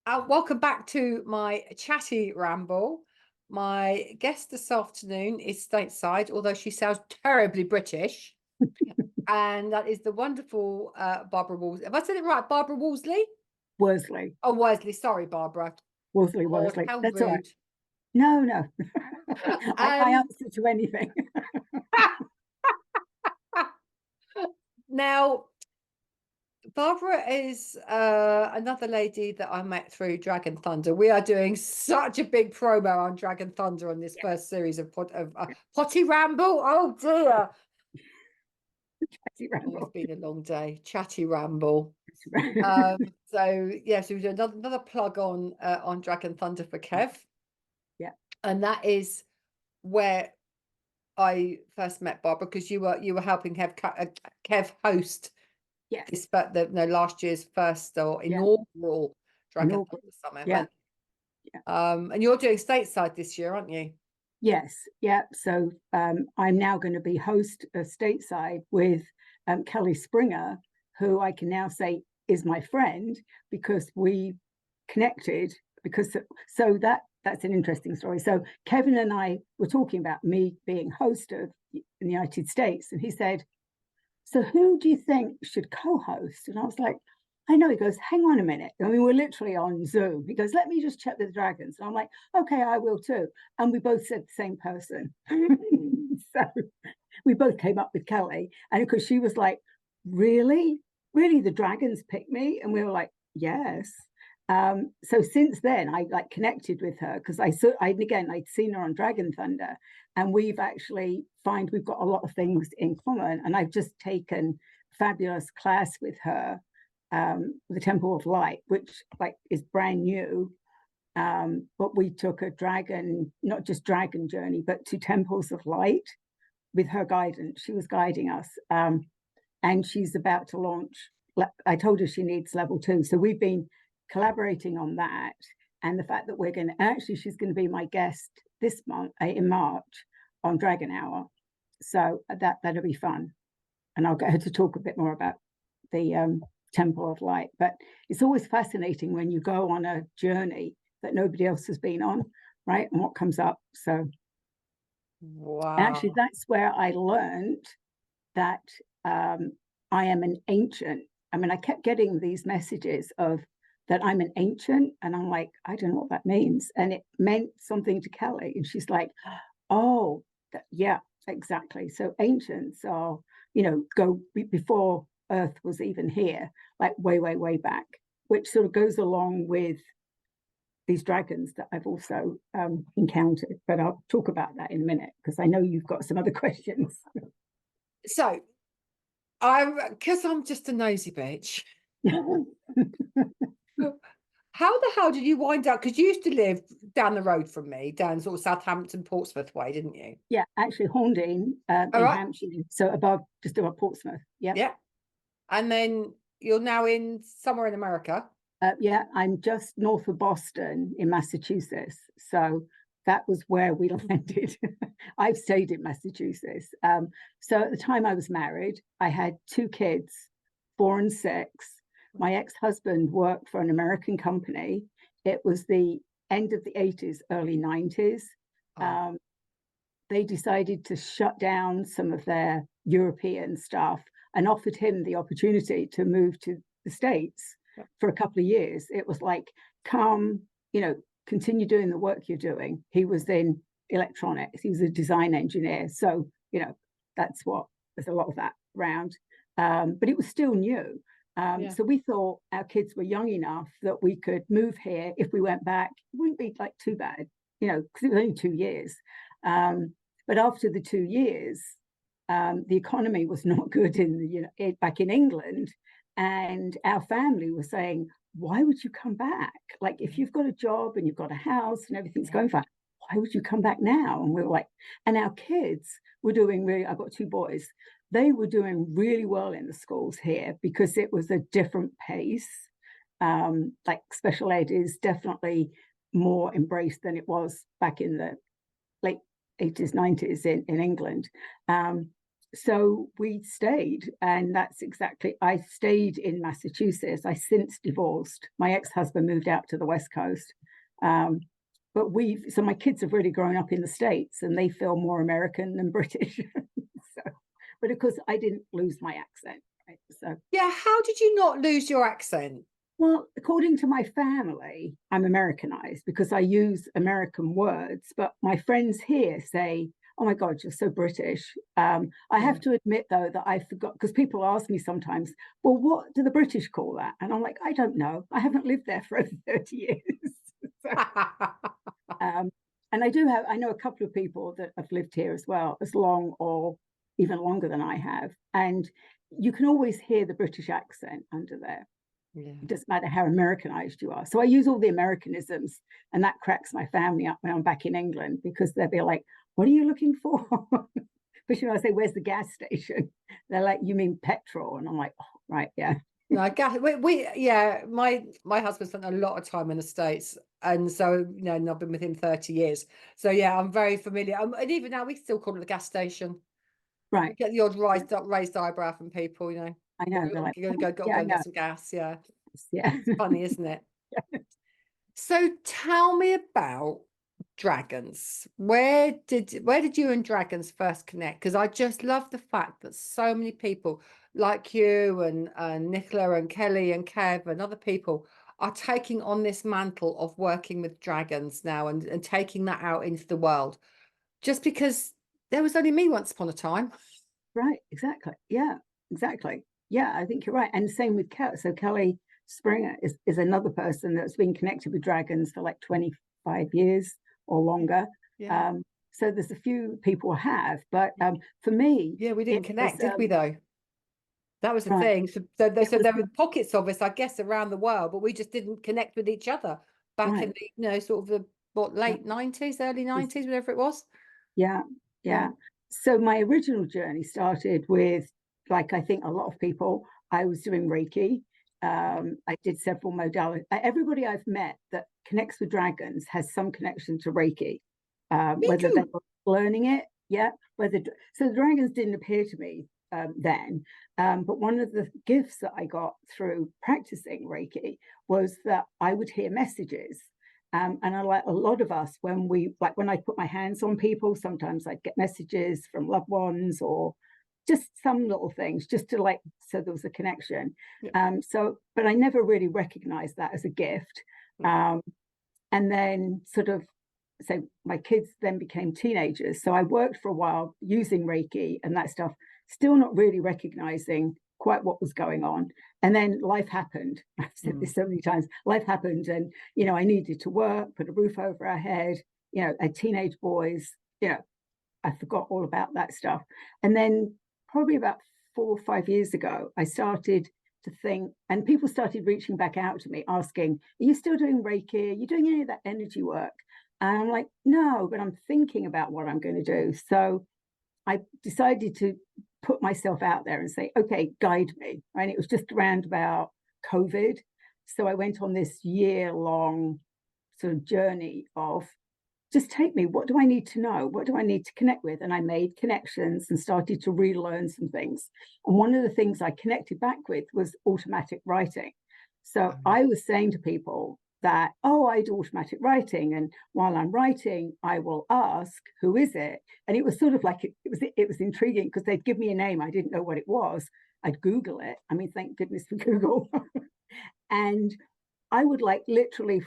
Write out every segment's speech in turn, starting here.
Welcome back to my Chatty Ramble. My guest this afternoon is stateside, although she sounds terribly British. And that is the wonderful Barbara Wolseley. Have I said it right? Barbara Wolseley? Worsley, Oh, Worsley. Sorry, Barbara. God, Worsley. how That's all right. rude. No, no. I Um, answer to anything. now, Barbara is another lady that I met through Dragon Thunder. We are doing such a big promo on Dragon Thunder on this Yeah, first series of, Potty Ramble. Oh dear. Chatty Oh, it's Ramble. been a long day. Chatty Ramble. Yeah, So we do another plug on Dragon Thunder for Kev, and that is where I first met Barbara because you were helping Kev host yes, this, but the no last year's first or yeah, inaugural Dragon inaugural. Thunder Summit, Yeah, weren't yeah, you? And you're doing stateside this year, aren't you? yes, yeah. So I'm now going to be host of stateside with Kelly Springer, who I can now say is my friend because we connected. Because that's an interesting story. So Kevin and I were talking about me being host of in the United States, and he said, so who do you think should co-host? And I was like, I know. He goes, hang on a minute. I mean, we're literally on Zoom. He goes, let me just check with the dragons. And I'm like, okay, I will too. And we both said the same person. So we both came up with Kelly. And because she was like, really? Really, the dragons picked me? And we were like, yes. So since then, I like connected with her because I'd seen her on Dragon Thunder, and we've actually we've got a lot of things in common. And I've just taken a fabulous class with her, the Temple of Light, which like is brand new. But we took a dragon, not just dragon journey, but to temples of light with her guidance. She was guiding us, and she's about to launch. I told her she needs level 2, so we've been collaborating on that, and the fact that we're going to actually she's going to be my guest this month in March on Dragon Hour, so that'll be fun, and I'll get her to talk a bit more about the Temple of Light. But it's always fascinating when you go on a journey that nobody else has been on, right, and what comes up. So actually Wow. that's where I learned that I am an ancient. I mean, I kept getting these messages of that I'm an ancient, and I'm like, I don't know what that means. And it meant something to Kelly, and she's like, oh, yeah, exactly. So ancients are, go before Earth was even here, like way, way, way back, which sort of goes along with these dragons that I've also encountered. But I'll talk about that in a minute because I know you've got some other questions. So because I'm just a nosy bitch. How the hell did you wind up? Because you used to live down the road from me, down sort of Southampton, Portsmouth way, didn't you? Yeah, actually, Horndine All in right. Hampshire, so just above Portsmouth. Yeah, Yeah. And then you're now in somewhere in America. yeah. I'm just north of Boston in Massachusetts, so that was where we landed. I've stayed in Massachusetts. So at the time I was married, I had 2 kids, 4 and 6. My ex-husband worked for an American company. It was the end of the 80s, early 90s. Oh, Um, they decided to shut down some of their European stuff and offered him the opportunity to move to the States yeah. for a couple of years. It was like, come, continue doing the work you're doing. He was in electronics, he was a design engineer. So, that's what there's a lot of that around. But it was still new. Yeah. So we thought our kids were young enough that we could move here. If we went back, it wouldn't be like too bad, because it was only 2 years. But after the 2 years, the economy was not good back in England, and our family was saying, "Why would you come back? Like, if you've got a job and you've got a house and everything's going fine, why would you come back now?" And we were like, and our kids were doing really. I've got 2 boys. They were doing really well in the schools here because it was a different pace. Like special ed is definitely more embraced than it was back in the late 80s, 90s in England. so we stayed, and that's exactly, I stayed in Massachusetts. I since divorced. My ex-husband moved out to the West Coast. But so my kids have really grown up in the States, and they feel more American than British. So, but of course I didn't lose my accent, right? So, Yeah, how did you not lose your accent? well, according to my family, I'm Americanized because I use American words, but my friends here say, "Oh my God, you're so British." I have to admit, though, that I forgot, because people ask me sometimes, "Well, what do the British call that?" And I'm like, "I don't know. I haven't lived there for over 30 years." So, and I know a couple of people that have lived here as well, as long or even longer than I have. And you can always hear the British accent under there. Yeah. It doesn't matter how Americanized you are. So I use all the Americanisms, and that cracks my family up when I'm back in England, because they'll be like, "What are you looking for?" Especially when I say, "Where's the gas station?" They're like, "You mean petrol?" And I'm like, "Oh, right, yeah." No, yeah, my husband spent a lot of time in the States, and so and I've been with him 30 years. So yeah, I'm very familiar. And even now we still call it the gas station. We Right. get the odd raised eyebrow from people, I know. They're like, You're "Oh, gonna go, yeah, go I and know. get some gas, yeah. Yeah. It's funny, isn't it? So tell me about dragons. Where did you and dragons first connect? Because I just love the fact that so many people like you and Nicola and Kelly and Kev and other people are taking on this mantle of working with dragons now and taking that out into the world. Just because there was only me once upon a time. Right, exactly. Yeah, exactly. Yeah, I think you're right. And same with Kelly. So Kelly Springer is another person that's been connected with dragons for like 25 years or longer. Yeah. So there's a few people have, but for me, Yeah, we it didn't was connect, did we though? That was the right. thing. So It was there were pockets of us, I guess, around the world, but we just didn't connect with each other back in right. the, sort of the Yeah, late 90s, early it was- 90s, whatever it was. yeah, Yeah. yeah. So my original journey started with, like I think a lot of people, I was doing Reiki. I did several modalities. Everybody I've met that connects with dragons has some connection to Reiki, Me whether they're too. learning it, yeah. So the dragons didn't appear to me then, but one of the gifts that I got through practicing Reiki was that I would hear messages. And I, like a lot of us, when I put my hands on people, sometimes I'd get messages from loved ones or just some little things, just to like, so there was a connection. Yeah. But I never really recognized that as a gift. And then sort of, so my kids then became teenagers. So I worked for a while using Reiki and that stuff, still not really recognizing quite what was going on. And then life happened. I've said this so many times. Life happened, and I needed to work, put a roof over our head. Had teenage boys. I forgot all about that stuff. And then probably about 4 or 5 years ago, I started to think, and people started reaching back out to me asking, "Are you still doing Reiki? Are you doing any of that energy work?" And I'm like, "No, but I'm thinking about what I'm going to do." So I decided to put myself out there and say, "Okay, guide me." And it was just around about COVID. So I went on this year-long sort of journey of, just take me. What do I need to know? What do I need to connect with? And I made connections and started to relearn some things. And one of the things I connected back with was automatic writing. So I was saying to people that, "Oh, I do automatic writing. And while I'm writing, I will ask, who is it?" And it was sort of like, it was intriguing because they'd give me a name. I didn't know what it was. I'd Google it. I mean, thank goodness for Google. And I would like literally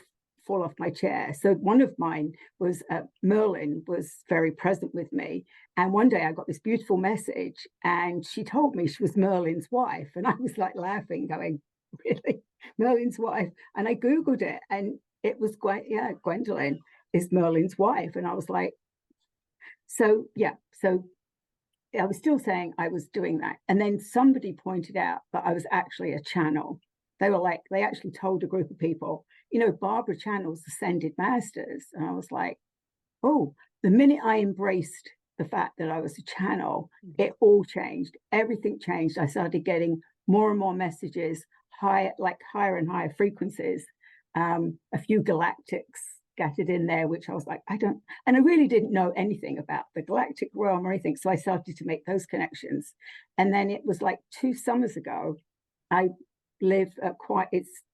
fall off my chair. So one of mine was Merlin was very present with me. And one day I got this beautiful message, and she told me she was Merlin's wife. And I was like laughing, going, "Really? Merlin's wife?" And I Googled it, and it was Gwendolyn is Merlin's wife. And I was like, so yeah. So I was still saying I was doing that. And then somebody pointed out that I was actually a channel. They actually told a group of people, "Barbara channels Ascended Masters." And I was like, oh, the minute I embraced the fact that I was a channel, it all changed. Everything changed. I started getting more and more messages, higher and higher frequencies, a few galactics scattered in there, which I was like, and I really didn't know anything about the galactic realm or anything. So I started to make those connections. And then it was like 2 summers ago, I live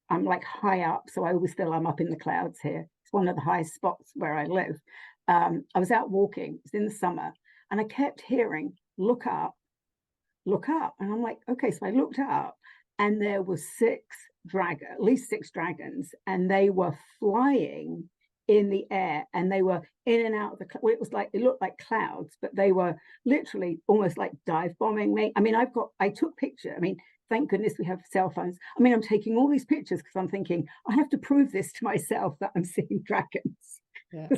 I'm like high up. So I always feel I'm up in the clouds here. It's one of the highest spots where I live. I was out walking, it was in the summer, and I kept hearing, look up. And I'm like, okay, so I looked up, and there were at least six dragons, and they were flying in the air, and they were in and out of it looked like clouds, but they were literally almost like dive bombing me. I mean, I took pictures. I mean, thank goodness we have cell phones. I mean, I'm taking all these pictures because I'm thinking I have to prove this to myself that I'm seeing dragons. Yeah.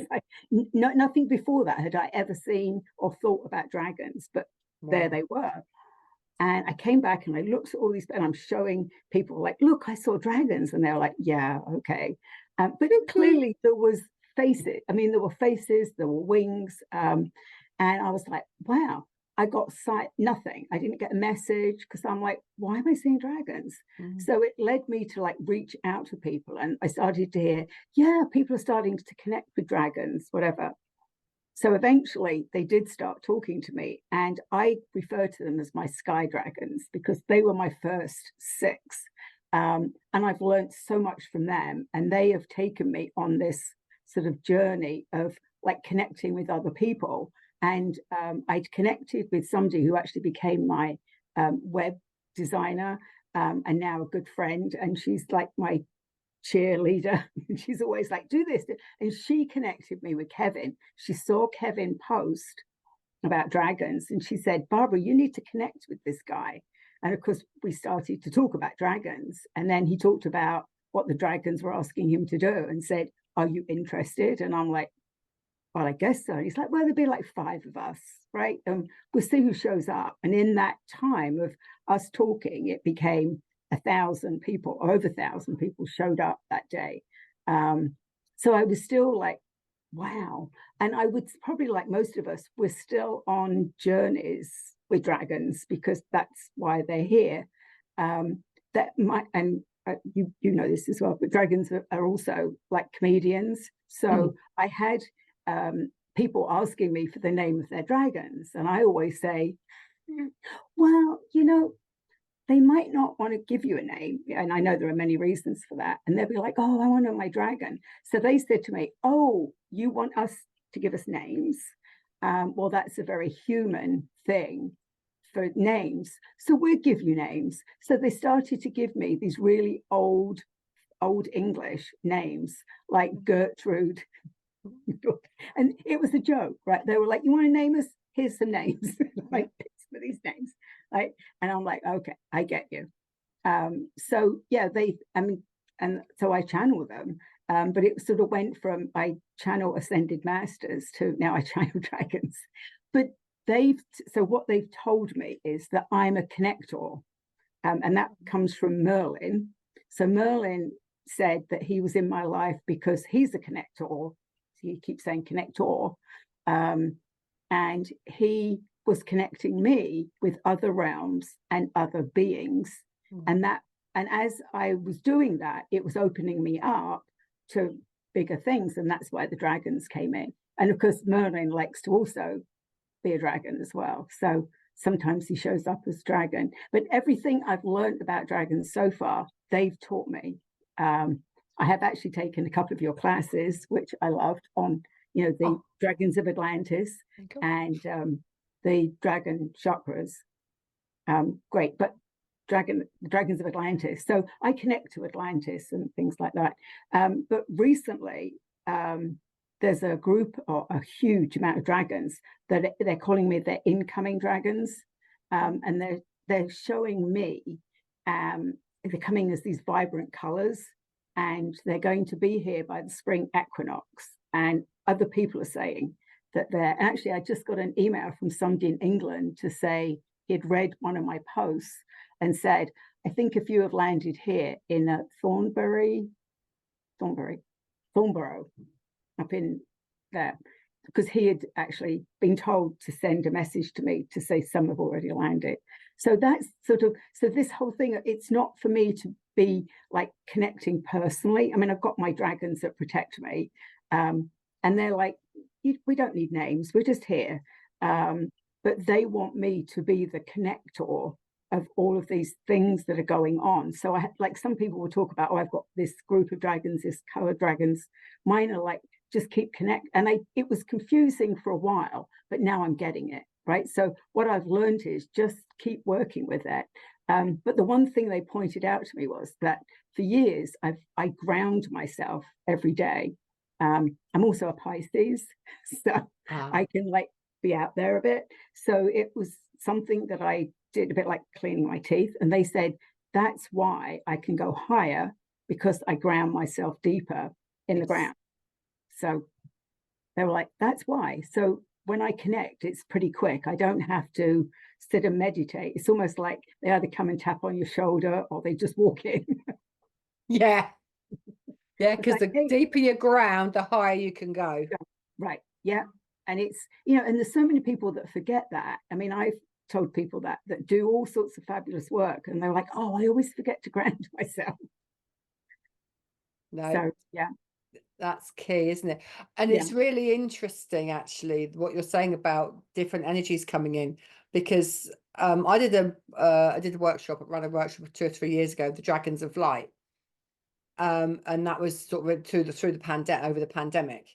Nothing before that had I ever seen or thought about dragons, but there they were. And I came back and I looked at all these, and I'm showing people like, look, I saw dragons. And they're like, yeah, okay. But clearly there was faces. I mean, there were faces, there were wings. And I was like, wow, I got nothing. I didn't get a message because I'm like, why am I seeing dragons? Mm-hmm. So it led me to like reach out to people. And I started to hear, yeah, people are starting to connect with dragons, whatever. So eventually they did start talking to me, and I refer to them as my sky dragons because they were my first 6. And I've learned so much from them, and they have taken me on this sort of journey of like connecting with other people. And I'd connected with somebody who actually became my web designer, and now a good friend. And she's like my cheerleader. She's always like, do this. And she connected me with Kevin. She saw Kevin post about dragons, and she said, Barbara, you need to connect with this guy. And of course, we started to talk about dragons. And then he talked about what the dragons were asking him to do and said, are you interested? And I'm like, well, I guess so. And he's like, well, there'll be like 5 of us, right? And we'll see who shows up. And in that time of us talking, it became 1,000 people, over 1,000 people showed up that day. So I was still like, wow. And I would probably, like most of us, we're still on journeys with dragons because that's why they're here. You know this as well, but dragons are also like comedians. So I had people asking me for the name of their dragons, and I always say, well, you know, they might not want to give you a name. And I know there are many reasons for that. And they'll be like, oh, I want to know my dragon. So they said to me, oh, you want us to give us names? Well, that's a very human thing for names. So we'll give you names. So they started to give me these really old English names like Gertrude. And it was a joke, right? They were like, you want to name us? Here's some names. Like, for these names. Right? And I'm like, okay, I get you. So yeah, and so I channel them. But it sort of went from I channel ascended masters to now I channel dragons. But so what they've told me is that I'm a connector. And that comes from Merlin. So Merlin said that he was in my life because he's a connector. He keeps saying connector. And he was connecting me with other realms and other beings. And as I was doing that, it was opening me up to bigger things. And that's why the dragons came in. And of course, Merlin likes to also be a dragon as well. So sometimes he shows up as dragon. But everything I've learned about dragons so far, they've taught me. I have actually taken a couple of your classes, which I loved, on the dragons of Atlantis and the dragon chakras. Great, but the dragons of Atlantis. So I connect to Atlantis and things like that. But recently, there's a group or a huge amount of dragons that they're calling me their incoming dragons, and they're showing me they're coming as these vibrant colors, and they're going to be here by the spring equinox. And other people are saying that they're actually. I just got an email from somebody in England to say he'd read one of my posts and said, I think if you have landed here in Thornborough, up in there, because he had actually been told to send a message to me to say some have already landed. So that's so this whole thing, it's not for me to be like connecting personally. I mean, I've got my dragons that protect me, And they're like, we don't need names, we're just here. But they want me to be the connector of all of these things that are going on. So I like, some people will talk about, oh, I've got this group of dragons, this colored dragons. Mine are like, just keep connect. And it was confusing for a while, but now I'm getting it, right? So what I've learned is just keep working with it. But the one thing they pointed out to me was that for years, I ground myself every day. I'm also a Pisces, so I can like be out there a bit. So it was something that I did, a bit like cleaning my teeth. And they said, that's why I can go higher, because I ground myself deeper in the ground. So they were like, that's why. So when I connect, it's pretty quick. I don't have to sit and meditate. It's almost like they either come and tap on your shoulder or they just walk in. Yeah. Yeah, because like, the hey, deeper you ground, the higher you can go. Right. Yeah. And it's, you know, and there's so many people that forget that. I mean, I've told people that do all sorts of fabulous work, and they're like, oh, I always forget to ground myself. No, So yeah, that's key, isn't it? And yeah, it's really interesting, actually, what you're saying about different energies coming in, because I did a workshop, ran a workshop 2 or 3 years ago, the Dragons of Light. And that was sort of through the pandemic, over the pandemic.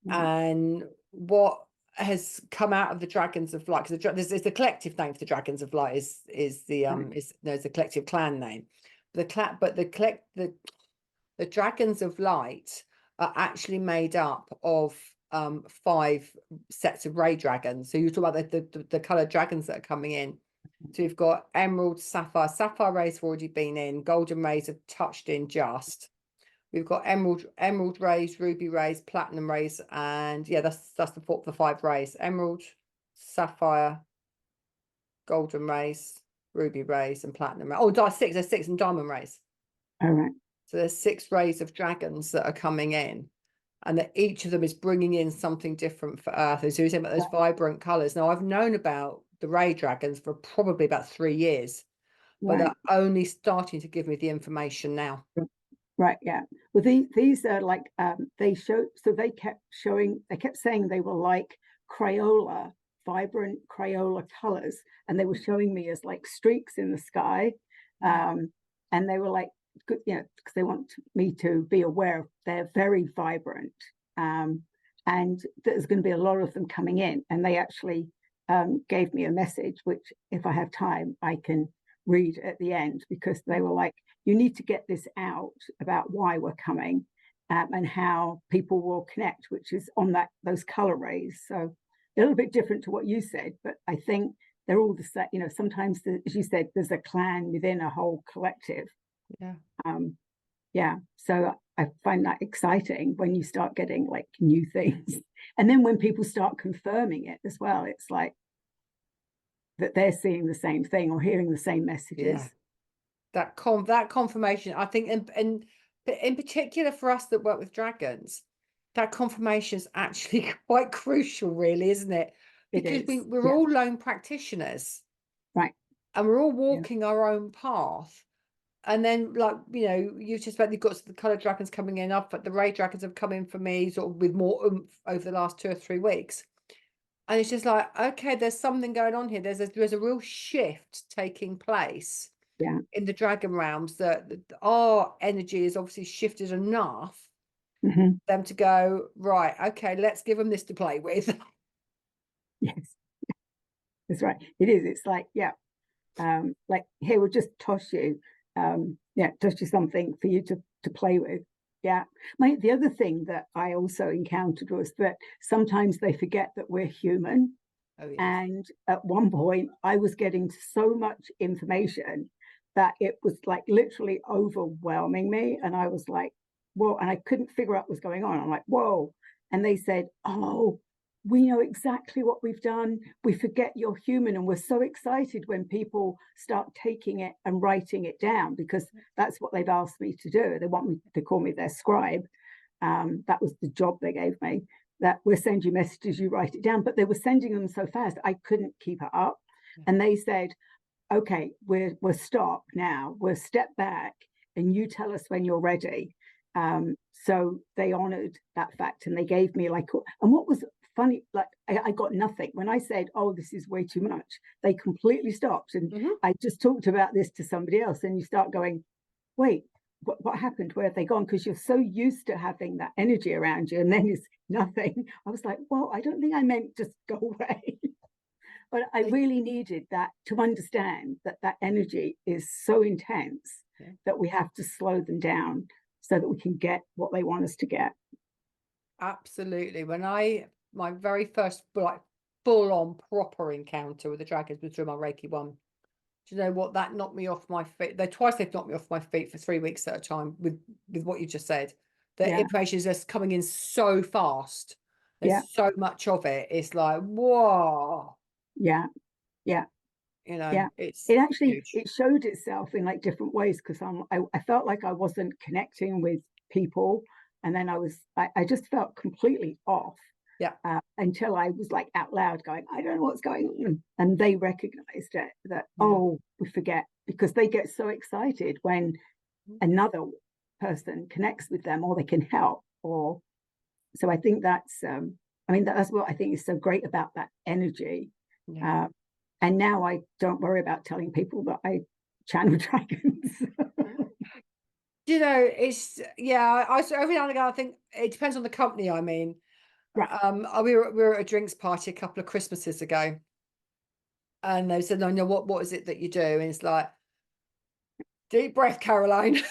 And what has come out of the Dragons of Light, because there's the collective name for the Dragons of Light is the there's a collective clan name. The Dragons of Light are actually made up of 5 sets of ray dragons. So you talk about the colored dragons that are coming in. So you've got emerald, sapphire rays have already been in, golden rays have touched in just. We've got emerald rays, ruby rays, platinum rays, and yeah, that's the 5 rays: emerald, sapphire, golden rays, ruby rays, and platinum rays. Oh, there's 6 and diamond rays. all right. So there's 6 rays of dragons that are coming in, and that each of them is bringing in something different for Earth. And so you're saying about those vibrant colors. Now, I've known about the ray dragons for probably about 3 years, but they're only starting to give me the information now. Right, yeah. Well, these are like, they kept saying they were like Crayola, vibrant Crayola colors, and they were showing me as like streaks in the sky. And they were like, good, you know, because they want me to be aware they're very vibrant. And there's going to be a lot of them coming in. And they actually gave me a message, which if I have time, I can read at the end, because they were like, you need to get this out about why we're coming, and how people will connect, which is on those color rays. So a little bit different to what you said, but I think they're all the same. You know, sometimes, as you said, there's a clan within a whole collective. Yeah. Yeah. So I find that exciting when you start getting like new things. And then when people start confirming it as well, it's like that they're seeing the same thing or hearing the same messages. Yeah. That confirmation, I think, and in particular for us that work with dragons, that confirmation is actually quite crucial, really, isn't it? Because we're all lone practitioners, right? And we're all walking our own path. And then, like, you know, you just about you've got the colored dragons coming in up, but the ray dragons have come in for me sort of with more oomph over the last 2 or 3 weeks. And it's just like, okay, there's something going on here. There's a real shift taking place in the dragon realms, that our energy is obviously shifted enough them to go, right, okay, let's give them this to play with. Yes, that's right. It is. It's like, like, here, we'll just toss you something for you to play with. Yeah. The other thing that I also encountered was that sometimes they forget that we're human. Oh, yes. And at one point I was getting so much information that it was like literally overwhelming me. And I was like, whoa, and I couldn't figure out what was going on. I'm like, whoa. And they said, oh, we know exactly what we've done. We forget you're human. And we're so excited when people start taking it and writing it down, because that's what they've asked me to do. They want me to call me their scribe. That was the job they gave me, that we'll send you messages, you write it down. But they were sending them so fast, I couldn't keep it up. And they said, okay, we'll stop now. We'll step back and you tell us when you're ready. So they honored that fact, and they gave me like, and what was funny, like I got nothing when I said, oh, this is way too much. They completely stopped. And I just talked about this to somebody else, and you start going, wait, what happened? Where have they gone? Because you're so used to having that energy around you, and then it's nothing. I was like, well, I don't think I meant just go away. But I really needed that to understand that that energy is so intense that we have to slow them down so that we can get what they want us to get. Absolutely. When my very first like full on proper encounter with the dragons was through my Reiki one. Do you know what? That knocked me off my feet. They've knocked me off my feet for 3 weeks at a time with what you just said. The information is just coming in so fast. There's so much of it. It's like, whoa. Yeah. You know, it actually it showed itself in like different ways, because I felt like I wasn't connecting with people, and then I just felt completely off. Until I was like out loud going, I don't know what's going on. And they recognized it, that, oh, we forget, because they get so excited when another person connects with them or they can help. Or so I think that's that's what I think is so great about that energy. And now I don't worry about telling people that I channel dragons. You know, it's I every now and again I think it depends on the company I'm in. We were at a drinks party a couple of Christmases ago, and they said, no, what is it that you do? And it's like, deep breath, Caroline.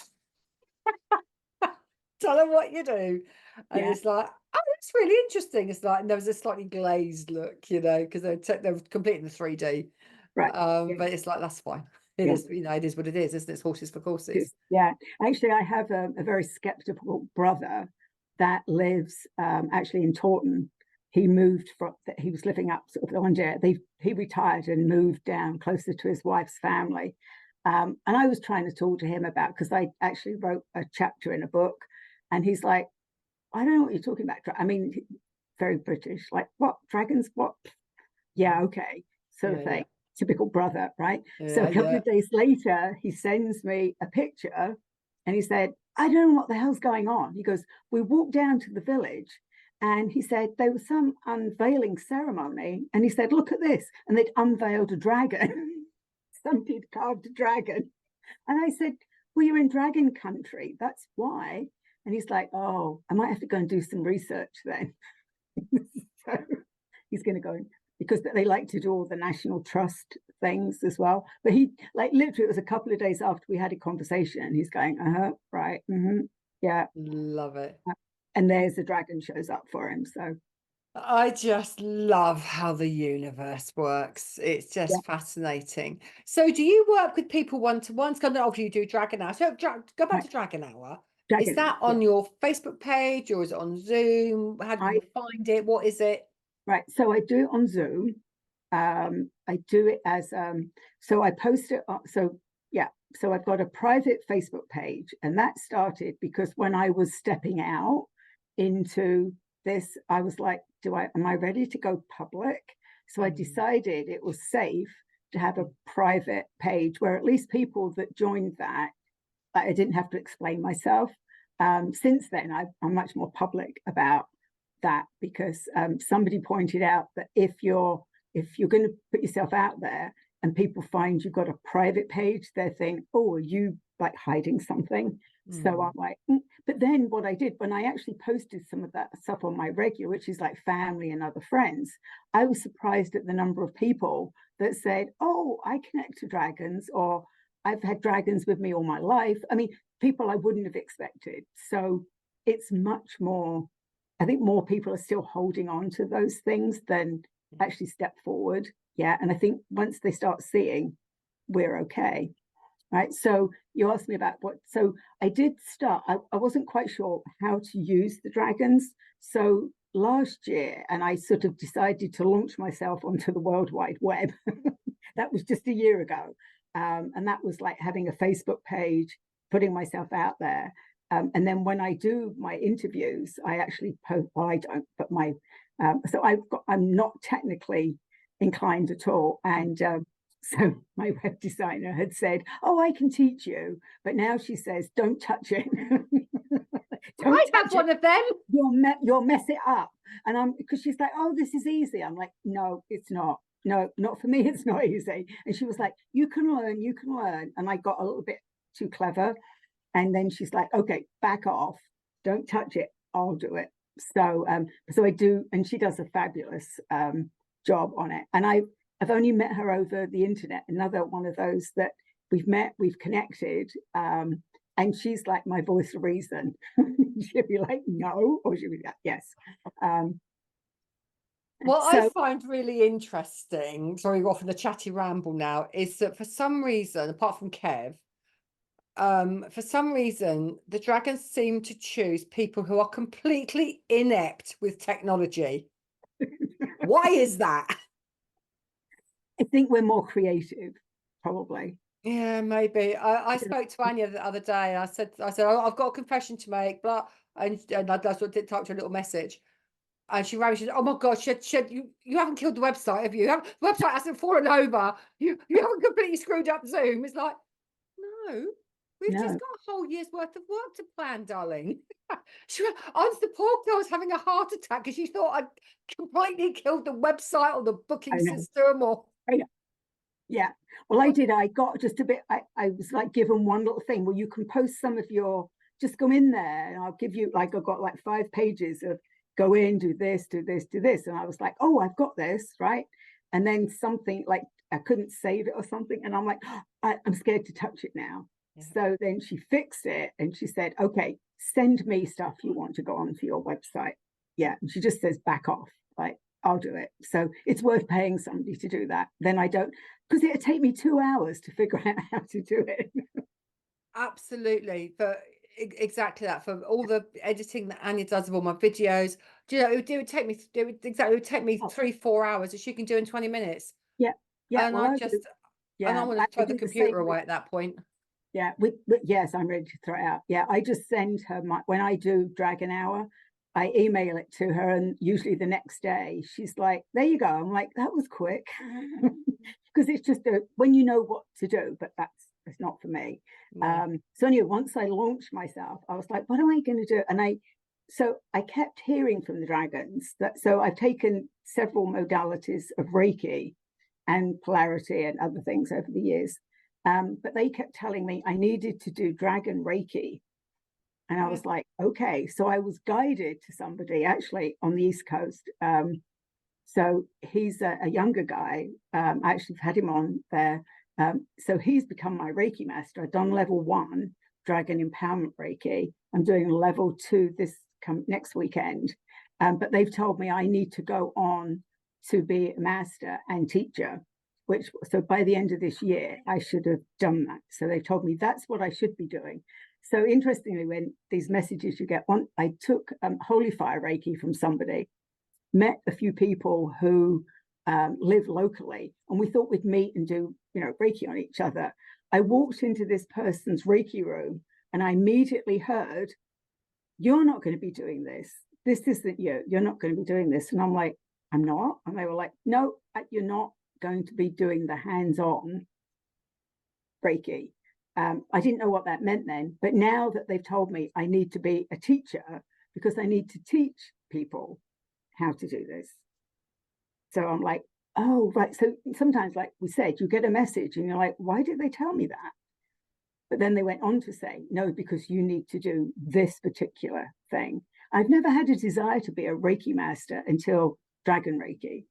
Tell them what you do. And it's like, oh, that's really interesting. It's like, and there was a slightly glazed look, you know, because they were completing the 3D. But it's like, that's fine. It is, you know, it is what it is, isn't it? It's horses for courses. Actually, I have a very skeptical brother that lives actually in Taunton. He was living up sort of one day. He retired and moved down closer to his wife's family. And I was trying to talk to him about, because I actually wrote a chapter in a book, and he's like, I don't know what you're talking about. I mean, very British, like, what, dragons? What? Yeah, okay, sort of thing. Typical brother, right? So a couple of days later, he sends me a picture, and he said, I don't know what the hell's going on. He goes, we walked down to the village, and he said there was some unveiling ceremony, and he said, look at this, and they'd unveiled a dragon. Somebody had carved a dragon. And I said, well, you're in dragon country, that's why. And he's like, oh, I might have to go and do some research then. So he's going to go, because they like to do all the National Trust things as well. But he, like, literally, it was a couple of days after we had a conversation, and he's going, right, yeah. Love it. And there's the dragon shows up for him. So I just love how the universe works. It's just fascinating. So do you work with people one-to-one? Because I know you do Dragon Hour. So go back to Dragon Hour. Is that on your Facebook page, or is it on Zoom? How do you find it? What is it? Right. So I do it on Zoom. I do it as so I post it. So I've got a private Facebook page, and that started because when I was stepping out into this, I was like, am I ready to go public? So I decided it was safe to have a private page where at least people that joined that, I didn't have to explain myself. Since then, I'm much more public about that, because somebody pointed out that if you're going to put yourself out there and people find you've got a private page, they think, oh, are you like hiding something? So I'm like, But then what I did, when I actually posted some of that stuff on my regular, which is like family and other friends, I was surprised at the number of people that said, oh, I connect to dragons, or I've had dragons with me all my life. I mean, people I wouldn't have expected. So it's much more, I think more people are still holding on to those things than actually step forward. And I think once they start seeing we're okay. Right. So you asked me about so I did start, I wasn't quite sure how to use the dragons. So last year, and I sort of decided to launch myself onto the World Wide Web. That was just a year ago. And that was like having a Facebook page, putting myself out there. And then when I do my interviews, I actually post, well, I don't, but so I'm not technically inclined at all. And so my web designer had said, oh, I can teach you. But now she says, don't touch it. don't I have touch one it. of them. You'll mess it up. And I'm, because she's like, oh, this is easy. I'm like, no, it's not. No, not for me. It's not easy. And she was like, you can learn, you can learn. And I got a little bit too clever. And then she's like, okay, back off. Don't touch it. I'll do it. So so I do, and she does a fabulous job on it. And I've only met her over the internet, another one of those that we've met, we've connected, and she's like my voice of reason. She'll be like, no, or she'll be like, yes. What So I find really interesting, sorry, we're off in the chatty ramble now, is that for some reason, apart from Kev, for some reason, the dragons seem to choose people who are completely inept with technology. Why is that? I think we're more creative, probably. Yeah, maybe. I spoke to Anya the other day, and I said, oh, I've got a confession to make, blah, and that's what did typed her a little message. And she rang me, she said, oh my God, you haven't killed the website, have you? The website hasn't fallen over. You haven't completely screwed up Zoom. It's like, no, we've just No, got a whole year's worth of work to plan, darling. She went, the poor girl was having a heart attack because she thought I'd completely killed the website or the booking system or. I know. Yeah. Well, I did. I got just a bit, I was like given one little thing where you can post some of your, just go in there and I'll give you, like, I've got like 5 pages of go in, do this, do this, do this. And I was like, oh, I've got this, right? And then something like I couldn't save it or something. And I'm like, I'm scared to touch it now. Yeah. So then she fixed it and she said, okay, send me stuff you want to go onto your website. Yeah. And she just says, back off. Like, I'll do it. So it's worth paying somebody to do that. Then I don't, because it'd take me 2 hours to figure out how to do it. Absolutely. But exactly that, for all the editing that Anya does of all my videos, do you know, it would take me, it would take me 3-4 hours that she can do in 20 minutes. Yeah. Yeah. And well, and I want to throw the computer away at that point. Yeah. Yes, I'm ready to throw it out. Yeah. I just send her when I do Dragon Hour, I email it to her, and usually the next day she's like, there you go. I'm like, that was quick. Because it's just when you know what to do, but it's not for me. Yeah. So anyway, once I launched myself, I was like, what am I going to do? And I kept hearing from the dragons so I've taken several modalities of Reiki and polarity and other things over the years. But they kept telling me I needed to do dragon Reiki. And I was like, okay. So I was guided to somebody actually on the East Coast. So he's a younger guy. I actually had him on there. So he's become my Reiki master. I've done level 1, Dragon Empowerment Reiki. I'm doing level 2 next weekend. But they've told me I need to go on to be a master and teacher, so by the end of this year, I should have done that. So they told me that's what I should be doing. So interestingly, when these messages you get, I took Holy Fire Reiki from somebody, met a few people who live locally, and we thought we'd meet and do, Reiki on each other. I walked into this person's Reiki room and I immediately heard, you're not going to be doing this. This isn't you. You're not going to be doing this. And I'm like, I'm not. And they were like, no, you're not going to be doing the hands-on Reiki. I didn't know what that meant then, but now that they've told me I need to be a teacher because I need to teach people how to do this. So I'm like, oh, right. So sometimes, like we said, you get a message and you're like, why did they tell me that? But then they went on to say, no, because you need to do this particular thing. I've never had a desire to be a Reiki master until Dragon Reiki.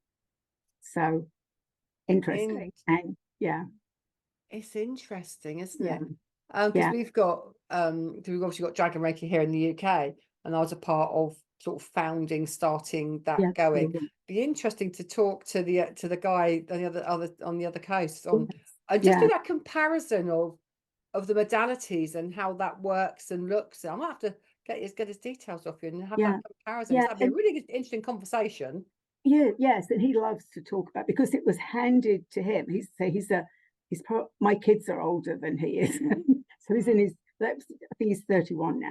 So interesting. And yeah. It's interesting, isn't it? Because we've obviously got Dragon Reiki here in the UK, and I was a part of sort of starting that going. Be interesting to talk to the guy on the other coast and just do that comparison of the modalities and how that works and looks. I might have to get his details off you and have that comparison. That'd be a really interesting conversation. Yeah, yes, and he loves to talk about, because it was handed to him. My kids are older than he is, so he's in his, I think he's 31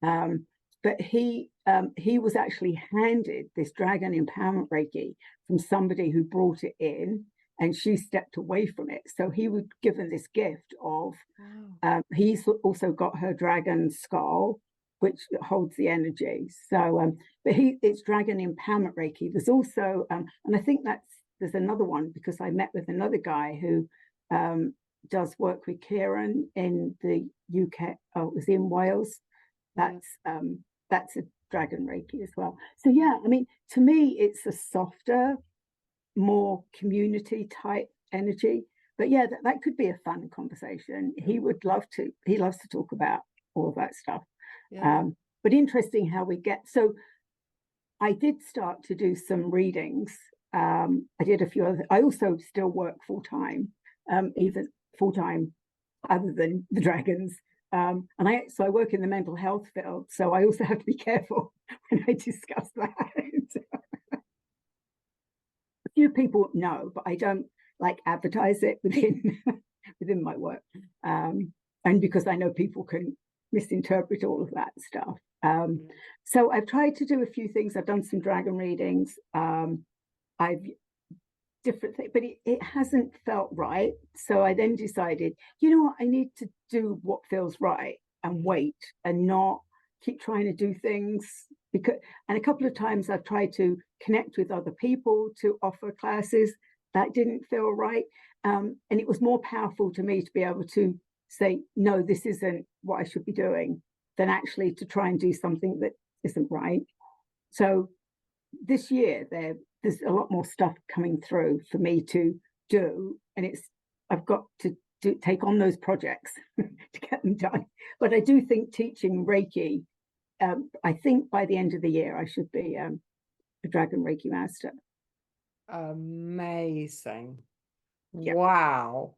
now. But he was actually handed this Dragon Empowerment Reiki from somebody who brought it in, and she stepped away from it. So he was given this gift of, he's also got her dragon skull, which holds the energy. So, but it's Dragon Empowerment Reiki. There's also, and I think there's another one, because I met with another guy who does work with Kieran in the UK. Oh, it was in Wales. That's a Dragon Reiki as well. So yeah, I mean, to me, it's a softer, more community type energy. But yeah, that could be a fun conversation. He would love to. He loves to talk about all of that stuff. Yeah. But interesting how we get. So I did start to do some readings. I did a few other. I also still work full time, even full time, other than the dragons. And I work in the mental health field, so I also have to be careful when I discuss that. A few people know, but I don't like advertise it within my work, and because I know people can misinterpret all of that stuff. So I've tried to do a few things. I've done some dragon readings. I've different things, but it hasn't felt right. So I then decided, you know what, I need to do what feels right and wait and not keep trying to do things. And a couple of times I've tried to connect with other people to offer classes. That didn't feel right. And it was more powerful to me to be able to say, no, this isn't what I should be doing, than actually to try and do something that isn't right. So this year, there's a lot more stuff coming through for me to do. And I've got to take on those projects to get them done. But I do think teaching Reiki, I think by the end of the year, I should be a Dragon Reiki master. Amazing. Yeah. Wow.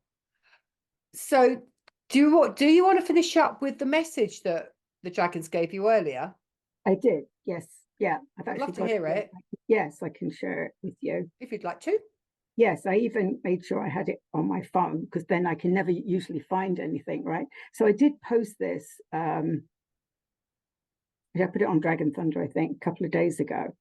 So do you want to finish up with the message that the dragons gave you earlier? I did, yes. Yeah, I'd love to hear it. Yes, I can share it with you. If you'd like to. Yes, I even made sure I had it on my phone, because then I can never usually find anything, right? So I did post this. I put it on Dragon Thunder, I think, a couple of days ago.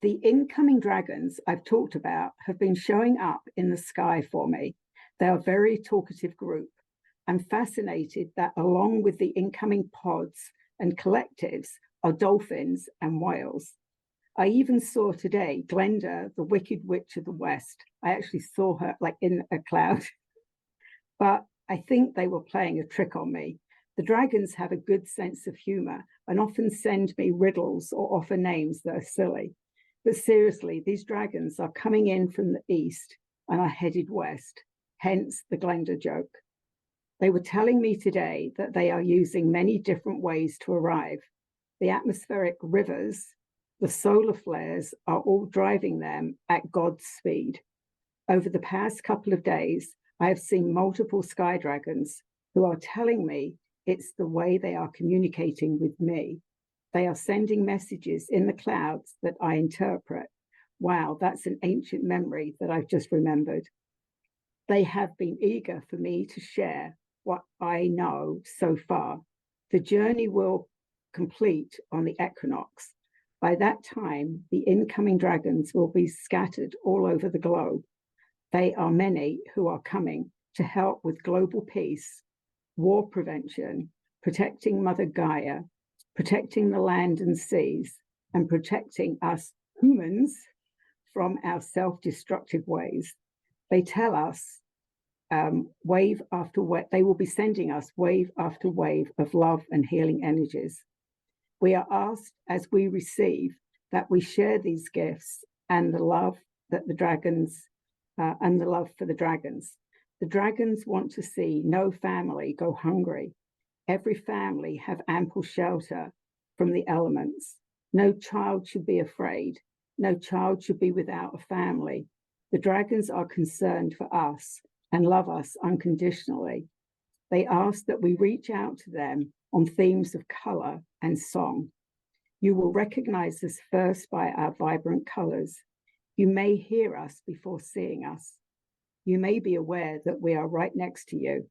The incoming dragons I've talked about have been showing up in the sky for me. They are a very talkative group. I'm fascinated that along with the incoming pods and collectives are dolphins and whales. I even saw today Glenda, the Wicked Witch of the West. I actually saw her like in a cloud. But I think they were playing a trick on me. The dragons have a good sense of humor and often send me riddles or offer names that are silly. But seriously, these dragons are coming in from the east and are headed west, hence the Glenda joke. They were telling me today that they are using many different ways to arrive. The atmospheric rivers, the solar flares are all driving them at God's speed. Over the past couple of days, I have seen multiple sky dragons who are telling me it's the way they are communicating with me. They are sending messages in the clouds that I interpret. Wow, that's an ancient memory that I've just remembered. They have been eager for me to share what I know so far. The journey will complete on the equinox. By that time, the incoming dragons will be scattered all over the globe. They are many who are coming to help with global peace, war prevention, protecting Mother Gaia, protecting the land and seas, and protecting us humans from our self-destructive ways. They tell us wave after wave, they will be sending us wave after wave of love and healing energies. We are asked as we receive that we share these gifts and the love that the dragons and the love for the dragons. The dragons want to see no family go hungry. Every family have ample shelter from the elements. No child should be afraid. No child should be without a family. The dragons are concerned for us and love us unconditionally. They ask that we reach out to them on themes of color and song. You will recognize us first by our vibrant colors. You may hear us before seeing us. You may be aware that we are right next to you.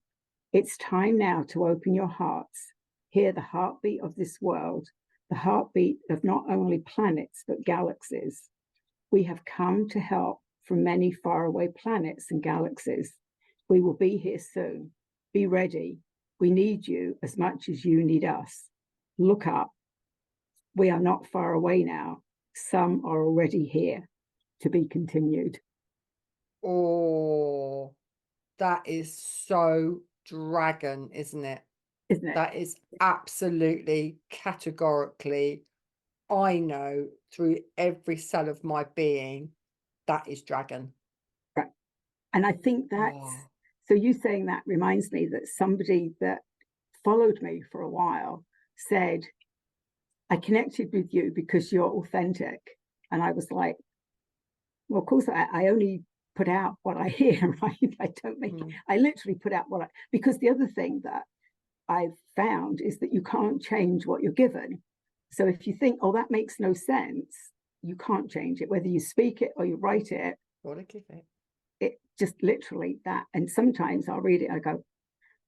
It's time now to open your hearts, hear the heartbeat of this world, the heartbeat of not only planets, but galaxies. We have come to help from many faraway planets and galaxies. We will be here soon. Be ready. We need you as much as you need us. Look up. We are not far away now. Some are already here. To be continued. Oh, that is so dragon, isn't it? Isn't it? That is absolutely categorically, I know through every cell of my being, that is dragon. Right. And I think that's, so you saying that reminds me that somebody that followed me for a while said, I connected with you because you're authentic. And I was like, well, of course, I only put out what I hear, right? I don't make, I literally put out what I, because the other thing that I've found is that you can't change what you're given. So if you think, oh, that makes no sense, you can't change it, whether you speak it or you write it. What a give it. It just literally that. And sometimes I'll read it, I go,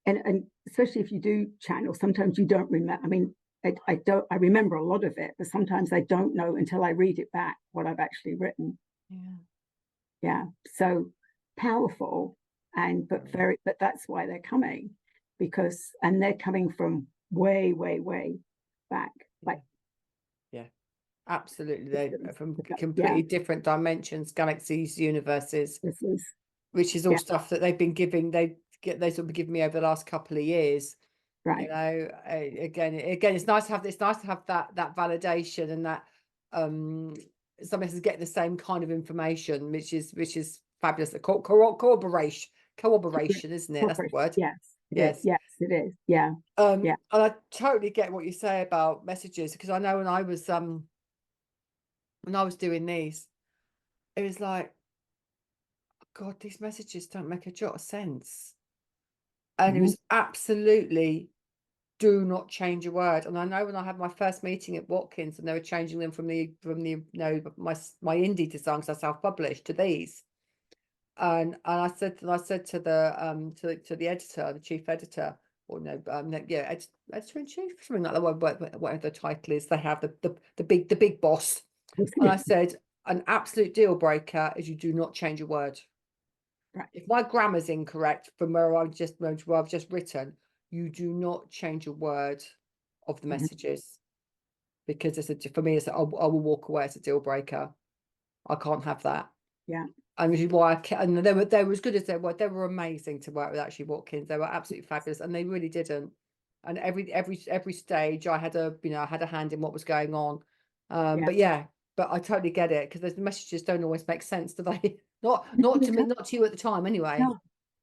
and especially if you do channel, sometimes you don't remember. I mean, I remember a lot of it, but sometimes I don't know until I read it back what I've actually written. Yeah. So powerful, but that's why they're coming, because, and they're coming from way, way, way back. Like, yeah, absolutely. They're from completely different dimensions, galaxies, universes, which is all stuff that they've been giving. They sort of given me over the last couple of years. Right. You know, again, it's nice to have that validation, and that somebody is getting the same kind of information, which is fabulous. Corroboration, isn't it? That's the word. Yes. Yes, it is. Yeah. And I totally get what you say about messages, because I know when I was doing these, it was like, God, these messages don't make a jot of sense. And it was absolutely, do not change a word. And I know when I had my first meeting at Watkins, and they were changing them from the you know, my indie designs, I self-published, to these. And I said to the to the editor, the chief editor, or no, editor in chief, something like that, whatever the title is. They have the big boss. And I said, an absolute deal breaker is you do not change a word. Right. If my grammar's incorrect from where I've just written, you do not change a word of the messages, because for me, I will walk away as a deal breaker. I can't have that. Yeah. And which is why and they were as good as they were amazing to work with, actually, Watkins. They were absolutely fabulous, and they really didn't. And every stage I had a hand in what was going on. But I totally get it, because those messages don't always make sense, do they? Not to me, not to you at the time anyway.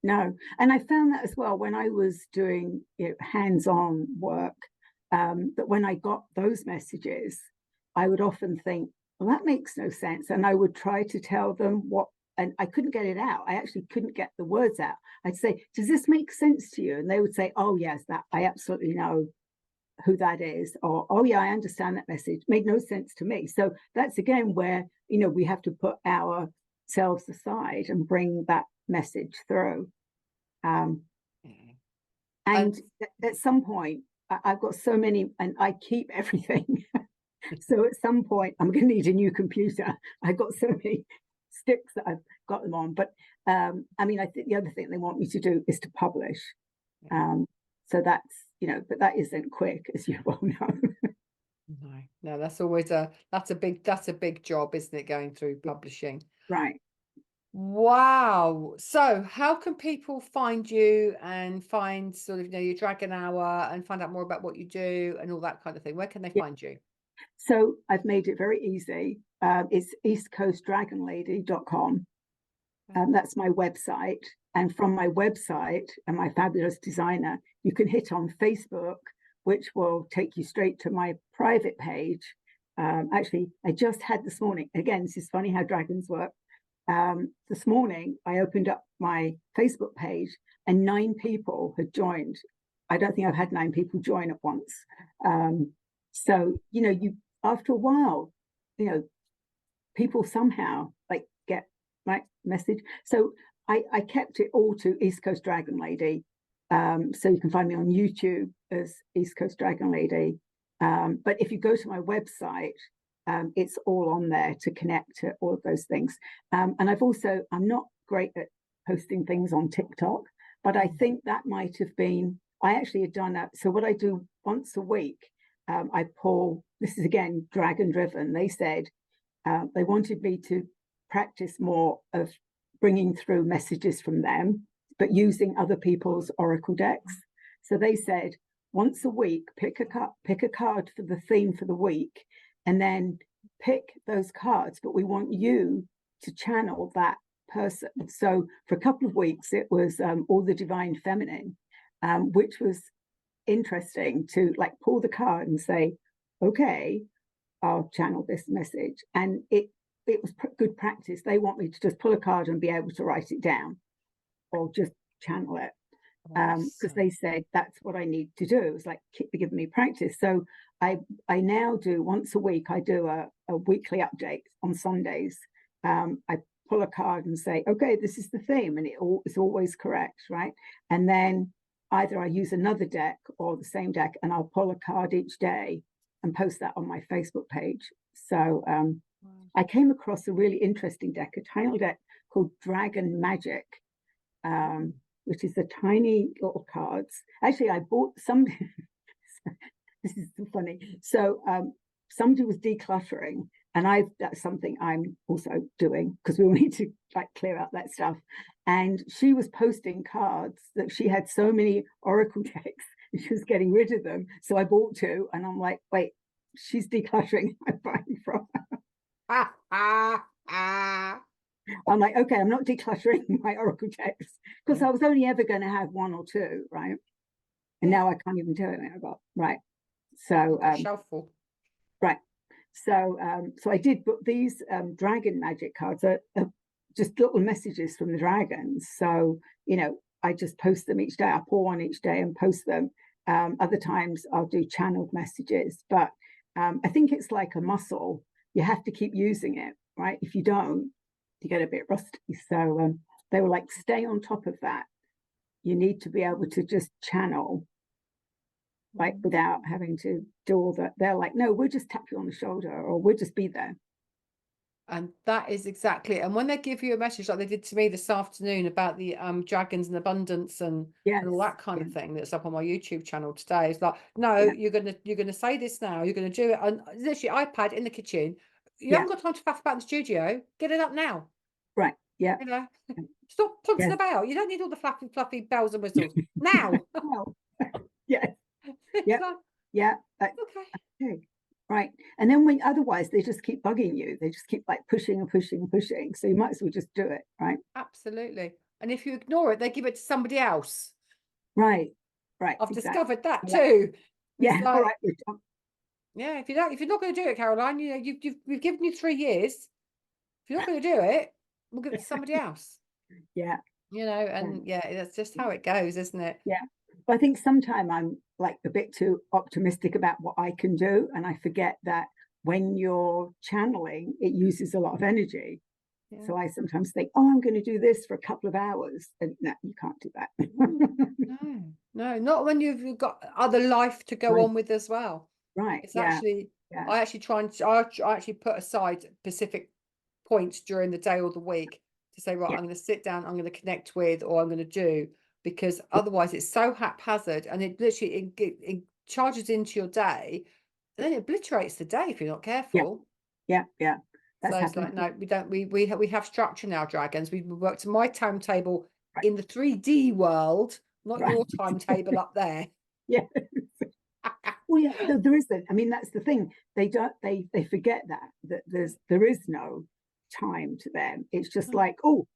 No. And I found that as well when I was doing hands-on work, that when I got those messages, I would often think, well, that makes no sense. And I would try to tell them what, and I couldn't get it out. I actually couldn't get the words out. I'd say, does this make sense to you? And they would say, oh, yes, that I absolutely know who that is. Or, oh, yeah, I understand that message. Made no sense to me. So that's again where, we have to put ourselves aside and bring that message through. And at some point, I've got so many, and I keep everything. So at some point, I'm going to need a new computer. I've got so many sticks that I've got them on. But I think the other thing they want me to do is to publish. So that's, but that isn't quick, as you well know. No, that's always that's a big job, isn't it, going through publishing? Right. Wow. So how can people find you and find sort of, your Dragon Hour, and find out more about what you do and all that kind of thing? Where can they find you? So I've made it very easy. It's eastcoastdragonlady.com. That's my website. And from my website and my fabulous designer, you can hit on Facebook, which will take you straight to my private page. Actually, I just had this morning, again, this is funny how dragons work. This morning, I opened up my Facebook page and 9 people had joined. I don't think I've had 9 people join at once. So, you after a while, people somehow get my message. So I kept it all to East Coast Dragon Lady. So you can find me on YouTube as East Coast Dragon Lady. But if you go to my website, it's all on there to connect to all of those things. And I'm not great at posting things on TikTok, but I think that might have been I actually had done that. So what I do once a week, I pull, this is again, dragon driven. They said they wanted me to practice more of bringing through messages from them, but using other people's oracle decks. So they said, once a week, pick a card for the theme for the week, and then pick those cards, but we want you to channel that person. So for a couple of weeks, it was all the divine feminine, which was interesting to like pull the card and say, okay, I'll channel this message. And it was good practice. They want me to just pull a card and be able to write it down or just channel it. Because they said that's what I need to do. It was like keep giving me practice. So I now do once a week. I do a weekly update on Sundays. I pull a card and say, okay, this is the theme, and it's always correct, right? And then either I use another deck or the same deck, and I'll pull a card each day and post that on my Facebook page. So I came across a really interesting deck, a tiny deck called Dragon Magic. Which is the tiny little cards. Actually, I bought some. This is so funny. So somebody was decluttering, and that's something I'm also doing because we all need to like clear out that stuff. And she was posting cards that she had so many oracle decks, and she was getting rid of them. So I bought two, and I'm like, wait, she's decluttering. I'm buying from her. I'm like, okay, I'm not decluttering my oracle decks because I was only ever going to have one or two, right? And now I can't even do it. I got right. So shuffle. Right. So so I did, but these dragon magic cards are just little messages from the dragons. So I just post them each day. I pull one each day and post them. Other times I'll do channeled messages, but I think it's like a muscle. You have to keep using it, right? If you don't, you get a bit rusty. So they were like, stay on top of that. You need to be able to just channel, like without having to do all that. They're like, no, we'll just tap you on the shoulder, or we'll just be there. And that is exactly. And when they give you a message like they did to me this afternoon about the dragons and abundance and all that kind of thing that's up on my YouTube channel today, it's like, no, you're gonna say this now. You're gonna do it. And literally, iPad in the kitchen. You haven't got time to faff about in the studio. Get it up now. Right. Yeah. Stop punching about. You don't need all the fluffy bells and whistles now. Yeah. Yeah. Yeah. Okay. Right. And then when otherwise they just keep bugging you. They just keep like pushing and pushing and pushing. So you might as well just do it. Right. Absolutely. And if you ignore it, they give it to somebody else. Right. I've discovered that too. Yeah. All right. Yeah, if you're not going to do it, Caroline, we've given you 3 years. If you're not going to do it, we'll give it to somebody else. Yeah. And that's just how it goes, isn't it? Yeah. But I think sometimes I'm like a bit too optimistic about what I can do, and I forget that when you're channeling, it uses a lot of energy. Yeah. So I sometimes think, oh, I'm going to do this for a couple of hours, and no, you can't do that. No, not when you've got other life to go on with as well. Right. It's actually, I actually put aside specific points during the day or the week to say, right, I'm going to sit down, I'm going to connect with, or I'm going to do, because otherwise it's so haphazard and it literally it charges into your day, and then it obliterates the day if you're not careful. Yeah. So it's like, no, we don't. We have structure now, dragons. We work to my timetable in the 3D world, not your timetable up there. Yeah. Well, yeah, there isn't. I mean, that's the thing. They forget that there is no time to them. It's just like, oh,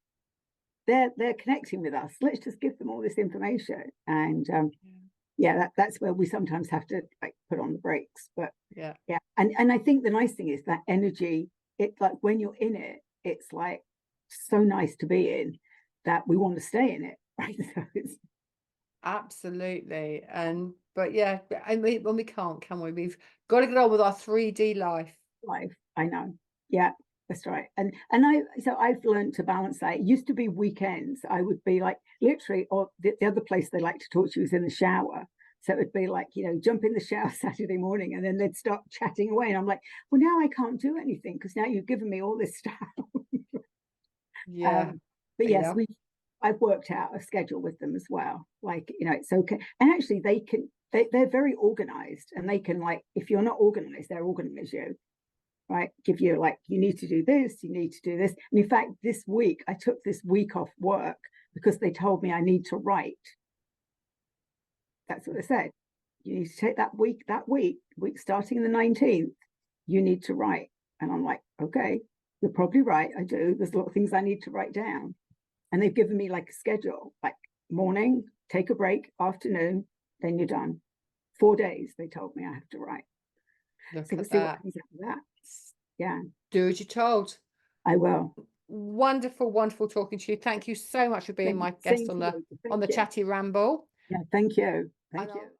they're connecting with us. Let's just give them all this information. And that's where we sometimes have to like put on the brakes. But yeah. And I think the nice thing is that energy. It's like when you're in it, it's like so nice to be in that we want to stay in it, right? So it's absolutely. But yeah, and we can't, can we? We've got to get on with our 3D life. I know. Yeah, that's right. And I've learned to balance that. It used to be weekends. I would be like literally, or the other place they like to talk to you is in the shower. So it would be like, jump in the shower Saturday morning, and then they'd start chatting away. And I'm like, well, now I can't do anything because now you've given me all this stuff. Yeah. But yes, I've worked out a schedule with them as well. Like, you know, it's okay. And actually they're very organized, and they can, like, if you're not organized, they'll organize you, right? Give you, like, you need to do this, you need to do this. And in fact, this week, I took this week off work because they told me I need to write. That's what they said. You need to take that week starting the 19th, you need to write. And I'm like, okay, you're probably right. I do. There's a lot of things I need to write down. And they've given me like a schedule, like morning, take a break, afternoon, then you're done. 4 days, they told me I have to write. Look So we'll at see what that. comes out of that. Yeah, Do as you're told. I will. Wonderful, wonderful talking to you. Thank you so much for being my guest on the Thank you. Chatty Ramble. Yeah, thank you. Thank And you. I'll